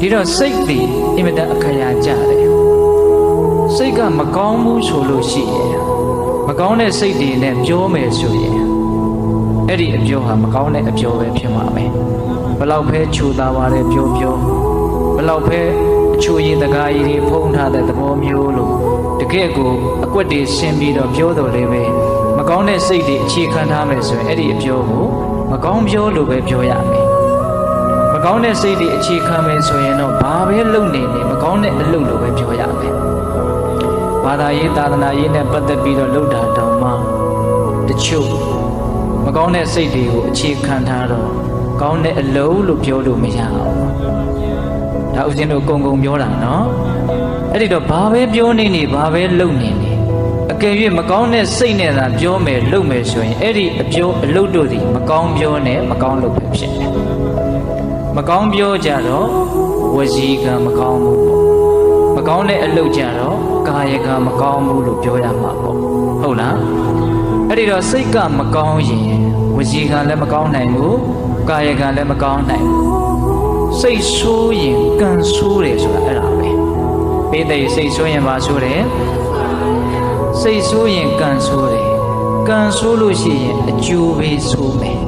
ဒီတော့စိတ်ဒီအင်မတန်အခရာကြတယ်စိတ်ကမကောင်းဘူးဆိုလို့ရှိရင်မကောင်းတဲ့စိတ်တွေနဲ့ပြောမယ်ဆိုရင်အဲ့ဒီအပြောဟာမကောင်းတဲ့အပြောပဲဖြစ်မှာပဲဘလောက်ပဲခြူသားပါတယ်ပြောဘလောက်ပဲအချိုရည်တကားကြီးဖုံးထားတဲ့သဘောမျိုးလို့တကယ့်ကိုအကွက်တွေရှင်းပြီးတော့ပြောတော်လေးပဲမကောင်းတဲ့စိတ်တွေအခြေခံထားမယ်ဆိုရင်အဲ့ဒီအပြောကိုမကောင်းပြောလို့ပဲပြောရမယ်မကောင်းတဲ့စိတ်တွေအခြေခံမယ်ဆိုရင်တော့ဘာပဲလုပ်နေမကောင်းတဲ့အလုပ်လို့ပဲပြောရမယ်ဘာသာရေးသာသနာရေးနဲ့ပတ်သက်ပြီးတော့လုပ်တာတောင်မှတချို့မကောင်းတဲ့စိတ်တွေကိုအခြေခံထားတော့ကောင်းတဲ့အလုပ်လို့ပြောလို့မရအောင်ဒါဥစဉ်တို့ကုံပြောတာနော်အဲ့ဒီတော့ဘာပဲပြောနေဘာပဲလုပ်နေအကယ်၍မကောင်းတဲ့စိတ်နဲ့သာပြောမယ်လုပ်မယ်ဆိုရင်အဲ့ဒီအပြောအလုပ်တို့သည်မကောင်းပြောနဲ့မကောင်းလုပ်ပဲဖြစ်တယ်မကောင်းပြောကြတော့ဝစီကံမကောင်းဘူးပေါ့မကောင်းတဲ့အလုပ်ကြတော့ကာယကံမကောင်းဘူးလို့ပြောရမှာပေါ့ဟုတ်လားအဲ့ဒီတော့စိတ်ကမကောင်းရင်ဝစီကံလည်းမကောင်းနိုင်ဘူးကာယကံလည်းမကောင်းနိုင်ဘူးစိတ်ဆိုးရင်ကံဆိုးတယ်ဆိုတာအဲ့ဒါပဲပိဋိစိတ်ဆိုးရင်ပါဆိုတယ်စိတ်ဆိုးရင်ကံဆိုးတယ်ကံဆိုးလို့ရှိရင်အကျိုးပဲဆိုးမယ်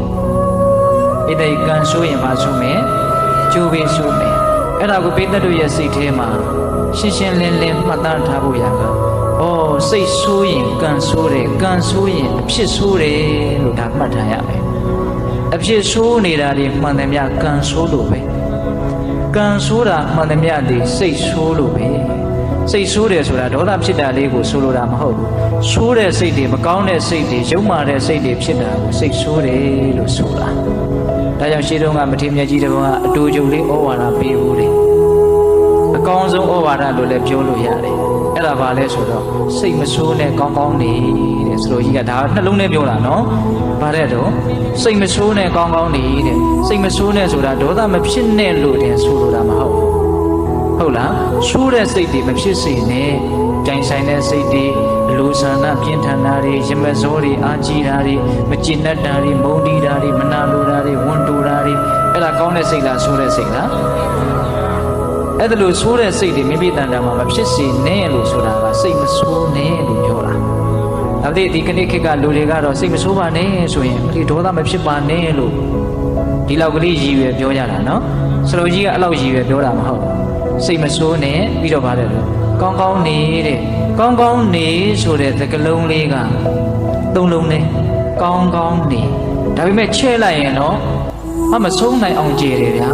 ပိဋိကံဆိုးရင်ပါဆိုးမယ်အကျိုးပဲဆိုးမယ်အဲ့ဒါကိုပိဋိတို့ရဲ့စိတ်ထဲမှာရှင်းရှင်းလင်းလင်းမှတ်သားထားဖို့ရကဩစိတ်ဆိုးရင်ကံဆိုးတယ်ကံဆိုးရင်အဖြစ်ဆိုးတယ်လို့ဒါမှတ်ထားရမယ်အဖြစ်ဆိုးနေတာတွေမှန်တယ်များကံဆိုးလို့ပဲကံဆိုးတာမှန်တယ်များဒီစိတ်ဆိုးလို့ပဲစိတ်ဆိုးတယ်ဆိုတာဒေါသဖြစ်တာလေးကိုဆိုလိုတာမဟုတ်ဘူးဆိုးတဲ့စိတ်တွေမကောင်းတဲ့စိတ်တွေယုံမာတဲ့စိတ်တွေဖြစ်တာကိုစိတ်ဆိုးတယ်လို့ဆိုတာဒါကြောင့်ရှေးတုန်းကမထေရမြတ်ကြီးတစ်ပါးကအတူတူလေးဩဝါဒပေးဘူးတယ်အကောင်းဆုံးဩဝါဒလို့လည်းပြောလို့ရတယ်အဲ့ဒါဘာလဲဆိုတော့စိတ်မဆိုးနဲ့ကောင်းကောင်းနေတဲ့ဆိုလိုကြီးကဒါနှလုံးထဲပြောတာနော်ဘာတဲ့တော့စိတ်မဆိုးနဲ့ကောင်းကောင်းနေတဲ့စိတ်မဆိုးနဲ့ဆိုတာဒေါသမဖြစ်နဲ့လို့တင်ဆိုလိုတာမဟုတ်ဘူးဟုတ်လားဆိုးတဲ့စိတ်တွေမဖြစ်စေနဲ့ကြိုင်ဆိုင်တဲ့စိတ်တွေအလိုဆန္ဒပြင်းထန်တာတွေရမစောတွေအာကြီးတာတွေမကျင့်တတ်တာတွေမုန်းတီးတာတွေမနာလိုတာတွေဝန်တိုတာတွေအဲ့ဒါကောင်းတဲ့စိတ်လားဆိုးတဲ့စိတ်လားအဲ့ဒါလို့ဆိုးတဲ့စိတ်တွေမိမိတန်တာမှာမဖြစ်စေနဲ့လို့ဆိုတာကစိတ်မဆိုးနဲ့လို့ပြောတာဒါပေမဲ့ဒီကနေ့ခေတ်ကလူတွေကတော့စိတ်မဆိုးပါနဲ့ဆိုရင်ဒီဒေါသမဖြစ်ပါနဲ့လို့ဒီလောက်ကလေးရည်ရွယ်ပြောကြတာနော်စလိုကြီးကအဲ့လောက်ရည်ရွယ်ပြောတာမဟုတ်ဘူးစိတ်မဆိုးနဲ့ပြီးတော့ပါတယ်လို့ကောင်းကောင်းနေတဲ့ကောင်းကောင်းနေဆိုတဲ့သကလုံးလေးကသုံးလုံးနဲ့ကောင်းကောင်းနေဒါပေမဲ့ချဲ့လိုက်ရင်တော့မဆုံးနိုင်အောင်ကြည်တယ်ဗျာ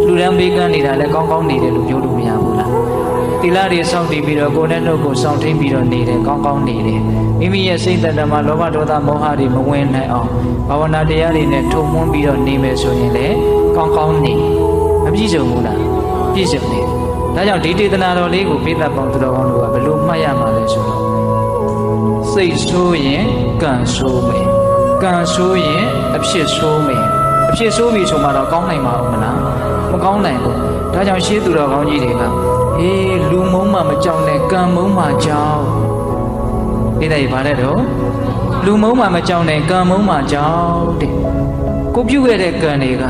လူရန်ဘေးကန်းနေတာလည်းကောင်းကောင်းနေတယ်လို့ပြောလို့မရဘူးလားတိလာတွေစောင့်တည်ပြီးတော့ကိုယ်နဲ့နှုတ်ကိုစောင့်ထိန်ပြီးတော့နေတယ်ကောင်းကောင်းနေတယ်မိမိရဲ့စိတ်သက်တမ်းမှာလောဘဒေါသမောဟတွေမဝင်နိုင်အောင်ဘာဝနာတရားတွေနဲ့ထုံမွန်းပြီးတော့နေမယ်ဆိုရင်လည်းကောင်းကောင်းနေမပြည့်စုံဘူးလားပြည့်စုံတယ်ဒါကြောင့်ဒီဒေသနာတော်လေးကိုပိဿပေါင်းသူတော်ကောင်းတို့ကဘယ်လိုမှတ်ရမှာလဲဆိုတော့စိတ်ဆိုးရင်ကံဆိုးမယ်ကံဆိုးရင်အဖြစ်ဆိုးမယ်အဖြစ်ဆိုးပြီဆိုမှတော့ကောင်းနိုင်မှာမလားမကောင်းနိုင်ဘူးဒါကြောင့်ရှေးသူတော်ကောင်းကြီးတွေကအေးလူမုန်းမှမကြောက်နဲ့ကံမုန်းမှကြောက်ဒီတိုင်းဗါတဲ့တော့လူမုန်းမှမကြောက်နဲ့ကံမုန်းမှကြောက်တဲ့ကိုပြုတ်ခဲ့တဲ့ကံတွေက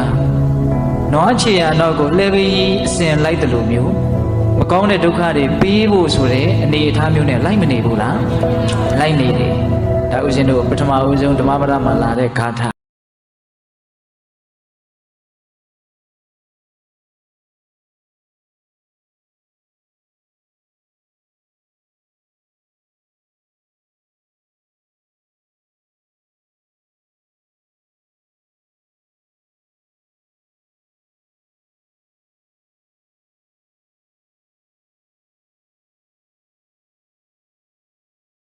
နွားချေရနောက်ကိုလှဲပြီးအစဉ်လိုက်တယ်လို့မျိုးမကောင်းတဲ့ဒုက္ခတွေပြီးဖို့ဆိုတဲ့အနေအထားမျိုးနဲ့လိုက်မနေဘူးလားလိုက်နေတယ်ဒါဥစဉ်တို့ပထမဦးဆုံးဓမ္မပဒမှာလာတဲ့ဂါထာ